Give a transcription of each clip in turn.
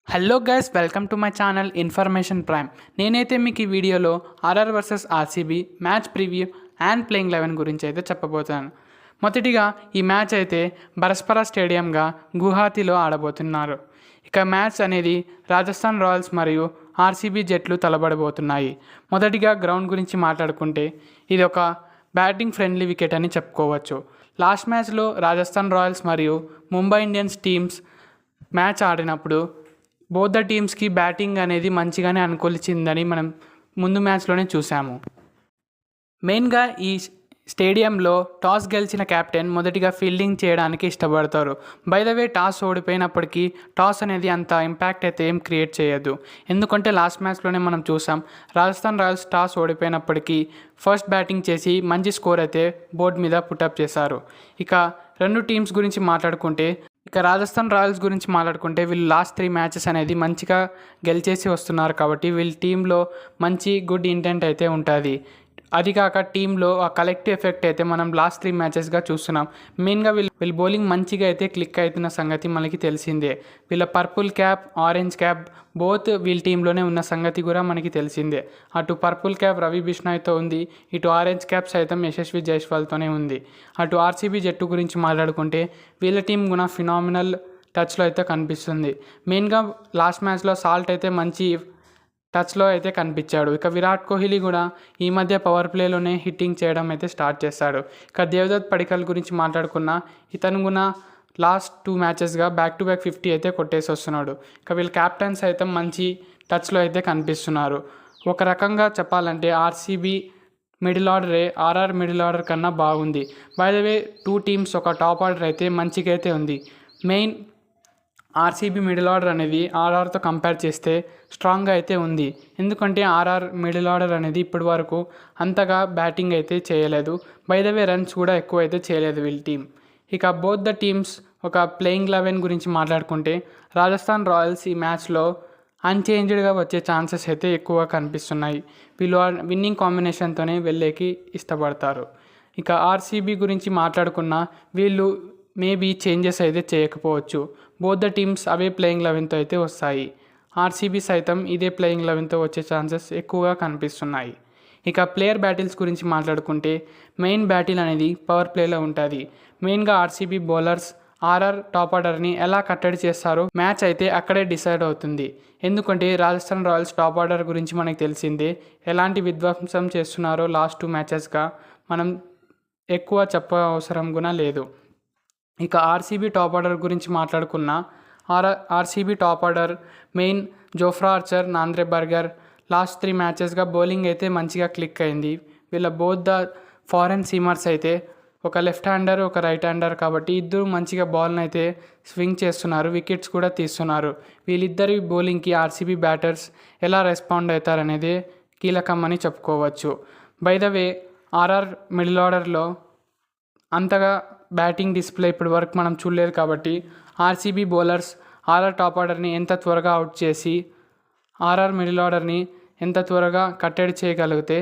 Hello guys, welcome to my channel information prime. నేనైతే మీకు ఈ వీడియోలో RR versus RCB match preview and playing 11 గురించి అయితే చెప్పబోతున్నాను. మొదటిగా ఈ మ్యాచ్ అయితే బరస్పరా స్టేడియంగా గువాహతిలో ఆడబోతున్నారు. ఇక మ్యాచ్ అనేది రాజస్థాన్ రాయల్స్ మరియు ఆర్సీబీ జట్లు తలబడబోతున్నాయి. మొదటిగా గ్రౌండ్ గురించి మాట్లాడుకుంటే ఇది ఒక బ్యాటింగ్ ఫ్రెండ్లీ వికెట్ అని చెప్పుకోవచ్చు. లాస్ట్ మ్యాచ్లో రాజస్థాన్ రాయల్స్ మరియు ముంబై ఇండియన్స్ టీమ్స్ మ్యాచ్ ఆడినప్పుడు బోత్ ద టీమ్స్కి బ్యాటింగ్ అనేది మంచిగానే అనుకూలించిందని మనం ముందు మ్యాచ్లోనే చూసాము. మెయిన్గా ఈ స్టేడియంలో టాస్ గెలిచిన కెప్టెన్ మొదటిగా ఫీల్డింగ్ చేయడానికి ఇష్టపడతారు. బై ద వే, టాస్ ఓడిపోయినప్పటికీ టాస్ అనేది అంత ఇంపాక్ట్ అయితే ఏం క్రియేట్ చేయదు. ఎందుకంటే లాస్ట్ మ్యాచ్లోనే మనం చూసాం, రాజస్థాన్ రాయల్స్ టాస్ ఓడిపోయినప్పటికీ ఫస్ట్ బ్యాటింగ్ చేసి మంచి స్కోర్ అయితే బోర్డు మీద పుటప్ చేశారు. ఇక రెండు టీమ్స్ గురించి మాట్లాడుకుంటే, రాజస్థాన్ రాయల్స్ గురించి మాట్లాడుకుంటే వీళ్ళు లాస్ట్ 3 మ్యాచెస్ అనేది మంచిగా గెలిచేసి వస్తున్నారు. కాబట్టి వీళ్ళ టీంలో మంచి గుడ్ ఇంటెంట్ అయితే ఉంటుంది. అది కాక టీంలో ఆ కలెక్టివ్ ఎఫెక్ట్ అయితే మనం లాస్ట్ 3 మ్యాచెస్గా చూస్తున్నాం. మెయిన్గా వీళ్ళ బౌలింగ్ మంచిగా అయితే క్లిక్ అవుతున్న సంగతి మనకి తెలిసిందే. వీళ్ళ purple cap, orange cap both వీళ్ళ టీంలోనే ఉన్న సంగతి కూడా మనకి తెలిసిందే. అటు పర్పుల్ క్యాప్ రవి బిష్నాయ్తో ఉంది, ఇటు ఆరెంజ్ క్యాప్ సైతం యశస్వి జైస్వాల్తోనే ఉంది. అటు ఆర్సీబీ జట్టు గురించి మాట్లాడుకుంటే వీళ్ళ టీం కూడా ఫినామినల్ టచ్లో అయితే కనిపిస్తుంది. మెయిన్గా లాస్ట్ మ్యాచ్లో సాల్ట్ అయితే మంచి టచ్లో అయితే కనిపించాడు. ఇక విరాట్ కోహ్లీ కూడా ఈ మధ్య పవర్ ప్లేలోనే హిట్టింగ్ చేయడం అయితే స్టార్ట్ చేశాడు. ఇక దేవదత్ పడికల్ గురించి మాట్లాడుకున్నా, ఇతను కూడా లాస్ట్ 2 మ్యాచెస్గా బ్యాక్ టు బ్యాక్ 50 అయితే కొట్టేసి వస్తున్నాడు. ఇక వీళ్ళ క్యాప్టెన్స్ అయితే మంచి టచ్లో అయితే కనిపిస్తున్నారు. ఒక రకంగా చెప్పాలంటే ఆర్సీబీ మిడిల్ ఆర్డరే ఆర్ఆర్ మిడిల్ ఆర్డర్ కన్నా బాగుంది. బై ద వే, 2 టీమ్స్ ఒక టాప్ ఆర్డర్ అయితే మంచిగా అయితే ఉంది. మెయిన్ ఆర్సీబీ మిడిల్ ఆర్డర్ అనేది ఆర్ఆర్తో కంపేర్ చేస్తే స్ట్రాంగ్గా అయితే ఉంది. ఎందుకంటే ఆర్ఆర్ మిడిల్ ఆర్డర్ అనేది ఇప్పటి వరకు అంతగా బ్యాటింగ్ అయితే చేయలేదు. బై ద వే, రన్స్ కూడా ఎక్కువ అయితే చేయలేదు వీళ్ళ టీం. ఇక బోత్ ద టీమ్స్ ఒక ప్లేయింగ్ 11 గురించి మాట్లాడుకుంటే, రాజస్థాన్ రాయల్స్ ఈ మ్యాచ్లో అన్చేంజ్డ్గా వచ్చే ఛాన్సెస్ అయితే ఎక్కువగా కనిపిస్తున్నాయి. వీళ్ళు విన్నింగ్ కాంబినేషన్తోనే వెళ్ళేకి ఇష్టపడతారు. ఇక ఆర్సీబీ గురించి మాట్లాడుకున్నా, వీళ్ళు మేబీ చేంజెస్ అయితే చేయకపోవచ్చు. బోత్ ద టీమ్స్ అవే ప్లేయింగ్ 11తో అయితే వస్తాయి. ఆర్సీబీ సైతం ఇదే ప్లేయింగ్ 11తో వచ్చే ఛాన్సెస్ ఎక్కువగా కనిపిస్తున్నాయి. ఇక ప్లేయర్ బ్యాటిల్స్ గురించి మాట్లాడుకుంటే, మెయిన్ బ్యాటిల్ అనేది పవర్ ప్లేలో ఉంటుంది. మెయిన్గా ఆర్సీబీ బౌలర్స్ ఆర్ఆర్ టాప్ ఆర్డర్ని ఎలా కట్టడి చేస్తారో మ్యాచ్ అయితే అక్కడే డిసైడ్ అవుతుంది. ఎందుకంటే రాజస్థాన్ రాయల్స్ టాప్ ఆర్డర్ గురించి మనకు తెలిసిందే, ఎలాంటి విధ్వంసం చేస్తున్నారో లాస్ట్ 2 మ్యాచెస్గా మనం ఎక్కువ అవసరం కూడా లేదు. ఇక ఆర్సీబీ టాప్ ఆర్డర్ గురించి మాట్లాడుకున్న, RCB top order main Jofra Archer, Nandre Burger last 3 మ్యాచెస్గా బౌలింగ్ అయితే మంచిగా క్లిక్ అయింది. వీళ్ళ బోత్ ద ఫారెన్ సీమర్స్ అయితే ఒక లెఫ్ట్ హ్యాండర్, ఒక రైట్ హ్యాండర్, కాబట్టి ఇద్దరు మంచిగా బాల్ని అయితే స్వింగ్ చేస్తున్నారు, వికెట్స్ కూడా తీస్తున్నారు. వీళ్ళిద్దరి బౌలింగ్కి ఆర్సీబీ బ్యాటర్స్ ఎలా రెస్పాండ్ అవుతారనేది కీలకం అని చెప్పుకోవచ్చు. By the way, RR middle ఆర్డర్లో అంతగా బ్యాటింగ్ డిస్ప్లే ఇప్పటి వరకు మనం చూడలేదు. కాబట్టి ఆర్సీబీ బౌలర్స్ ఆర్ఆర్ టాప్ ఆర్డర్ని ఎంత త్వరగా అవుట్ చేసి ఆర్ఆర్ మిడిల్ ఆర్డర్ని ఎంత త్వరగా కట్టడి చేయగలిగితే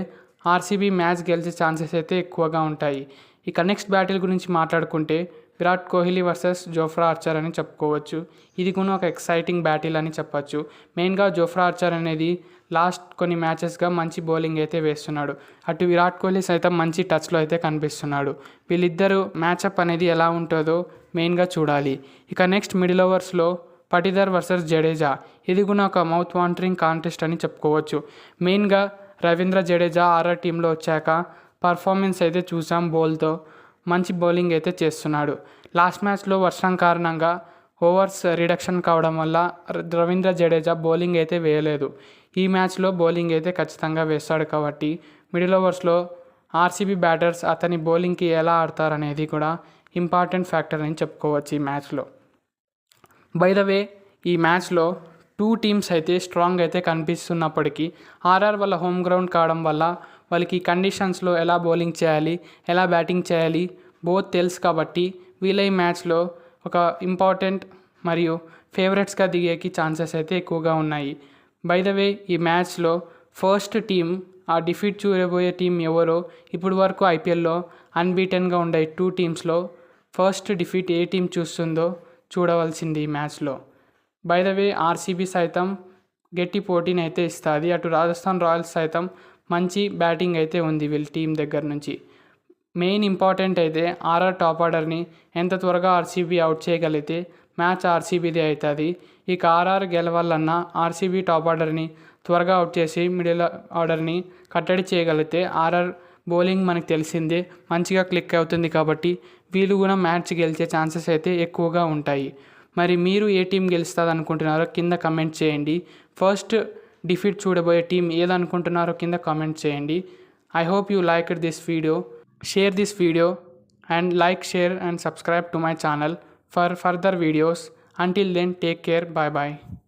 ఆర్సీబీ మ్యాచ్ గెలిచే ఛాన్సెస్ అయితే ఎక్కువగా ఉంటాయి. ఇక నెక్స్ట్ బ్యాటిల్ గురించి మాట్లాడుకుంటే, Virat Kohli versus Jofra Archer అని చెప్పుకోవచ్చు. ఇది కూడా ఒక ఎక్సైటింగ్ బ్యాటిల్ అని చెప్పచ్చు. మెయిన్గా జోఫ్రా ఆర్చర్ అనేది లాస్ట్ కొన్ని మ్యాచెస్గా మంచి బౌలింగ్ అయితే వేస్తున్నాడు. అటు విరాట్ కోహ్లీ సైతం మంచి టచ్లో అయితే కనిపిస్తున్నాడు. వీళ్ళిద్దరూ మ్యాచప్ అనేది ఎలా ఉంటుందో మెయిన్గా చూడాలి. ఇక నెక్స్ట్ మిడిల్ ఓవర్స్లో పటిదార్ వర్సెస్ జడేజా, ఇది కూడా ఒక మౌత్ వాటరింగ్ కాంటెస్ట్ అని చెప్పుకోవచ్చు. మెయిన్గా రవీంద్ర జడేజా ఆర్ఆర్ టీంలో వచ్చాక పర్ఫార్మెన్స్ అయితే చూసాం. బౌల్తో మంచి బౌలింగ్ అయితే చేస్తున్నాడు. లాస్ట్ మ్యాచ్లో వర్షం కారణంగా ఓవర్స్ రిడక్షన్ కావడం వల్ల రవీంద్ర జడేజా బౌలింగ్ అయితే వేయలేదు. ఈ మ్యాచ్లో బౌలింగ్ అయితే ఖచ్చితంగా వేస్తాడు. కాబట్టి మిడిల్ ఓవర్స్లో ఆర్సీబీ బ్యాటర్స్ అతని బౌలింగ్కి ఎలా ఆడతారనేది కూడా ఇంపార్టెంట్ ఫ్యాక్టర్ అని చెప్పుకోవచ్చు ఈ మ్యాచ్లో. బై ద వే, ఈ మ్యాచ్లో 2 టీమ్స్ అయితే స్ట్రాంగ్ అయితే కనిపిస్తున్నప్పటికీ ఆర్ఆర్ వాళ్ళ హోమ్ గ్రౌండ్ కావడం వల్ల వాళ్ళకి కండిషన్స్లో ఎలా బౌలింగ్ చేయాలి, ఎలా బ్యాటింగ్ చేయాలి బోత్ తెలుసు. కాబట్టి వీళ్ళ ఈ మ్యాచ్లో ఒక ఇంపార్టెంట్ మరియు ఫేవరెట్స్గా దిగేకి ఛాన్సెస్ అయితే ఎక్కువగా ఉన్నాయి. బై ద వే, ఈ మ్యాచ్లో ఫస్ట్ టీం ఆ డిఫీట్ చూడబోయే టీం ఎవరో ఇప్పుడు వరకు ఐపీఎల్లో అన్బీటెన్గా ఉండే 2 టీమ్స్లో ఫస్ట్ డిఫీట్ ఏ టీం చూస్తుందో చూడవలసింది ఈ మ్యాచ్లో. బై ద వే ఆర్సీబీ సైతం గట్టి పోటీని అయితే ఇస్తుంది. అటు రాజస్థాన్ రాయల్స్ సైతం మంచి బ్యాటింగ్ అయితే ఉంది వీళ్ళ టీం దగ్గర నుంచి. మెయిన్ ఇంపార్టెంట్ అయితే ఆర్ఆర్ టాప్ ఆర్డర్ని ఎంత త్వరగా ఆర్సీబీ అవుట్ చేయగలిగితే మ్యాచ్ ఆర్సీబీదే అవుతుంది. ఇక ఆర్ఆర్ గెలవాలన్నా ఆర్సీబీ టాప్ ఆర్డర్ని త్వరగా అవుట్ చేసి మిడిల్ ఆర్డర్ని కట్టడి చేయగలిగితే ఆర్ఆర్ బౌలింగ్ మనకు తెలిసిందే మంచిగా క్లిక్ అవుతుంది కాబట్టి వీళ్ళు కూడా మ్యాచ్ గెలిచే ఛాన్సెస్ అయితే ఎక్కువగా ఉంటాయి. మరి మీరు ఏ టీం గెలుస్తుంది అనుకుంటున్నారో కింద కమెంట్ చేయండి. ఫస్ట్ డిఫీట్ చూడబోయే టీం ఏదనుకుంటున్నారో కింద కామెంట్ చేయండి. I hope you liked this video. Share this video and like, share and subscribe to my channel for further videos. Until then, take care. Bye bye.